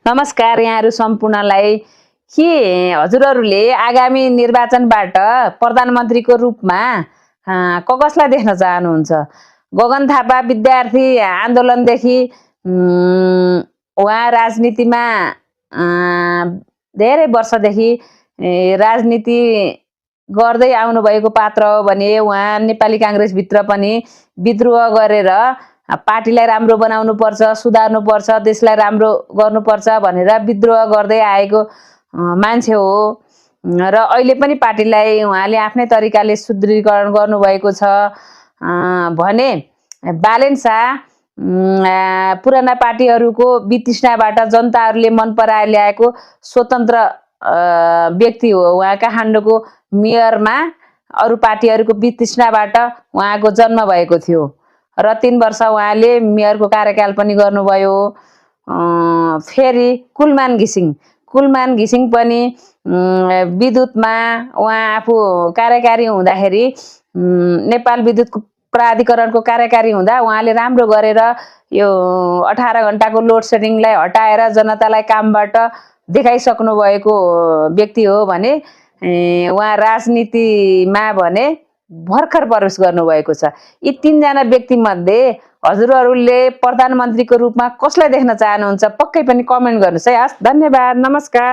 नमस्कार यहाँहरु सम्पूर्णलाई। के हजुरहरुले आगामी निर्वाचनबाट प्रधानमन्त्रीको रूपमा कसलाई देख्न चाहनुहुन्छ? गगन थापा विद्यार्थी आन्दोलनदेखि उहाँ राजनीतिमा धेरै वर्षदेखि राजनीति गर्दै आउनुभएको पात्र हो भने उहाँ नेपाली कांग्रेस भित्र पनि विद्रोह गरेर पार्टीलाई राम्रो बनाउनु पर्छ, सुधार्नु पर्छ, देशलाई राम्रो गर्नुपर्छ भनेर विद्रोह गर्दै आएको मान्छे हो र अहिले पनि पार्टीलाई उहाँले आफ्नै तरिकाले सुदृढीकरण गर्नुभएको छ भने बालेन शाह पुराना पार्टीहरूको वितृष्णाबाट जनताहरूले मन पराएर ल्याएको स्वतन्त्र व्यक्ति हो। उहाँ काठमाडौँको मेयरमा अरू पार्टीहरूको वितृष्णाबाट उहाँको जन्म भएको थियो र 3 वर्ष उहाँले मेयरको कार्यकाल पनि गर्नुभयो। फेरि कुलमान घिसिङ पनि विद्युतमा उहाँ आफू कार्यकारी हुँदाखेरि नेपाल विद्युत प्राधिकरणको कार्यकारी हुँदा उहाँले राम्रो गरेर यो 18 घण्टाको लोड सेडिङलाई हटाएर जनतालाई कामबाट देखाइसक्नु भएको व्यक्ति हो भने उहाँ राजनीतिमा भने भर्खर प्रवेश गर्नुभएको छ। यी 3 जना व्यक्ति मध्ये हजुरहरुले प्रधानमन्त्रीको रूपमा कसलाई देख्न चाहनुहुन्छ? पक्कै पनि कमेन्ट गर्नुस् है। हस्, धन्यवाद, नमस्कार।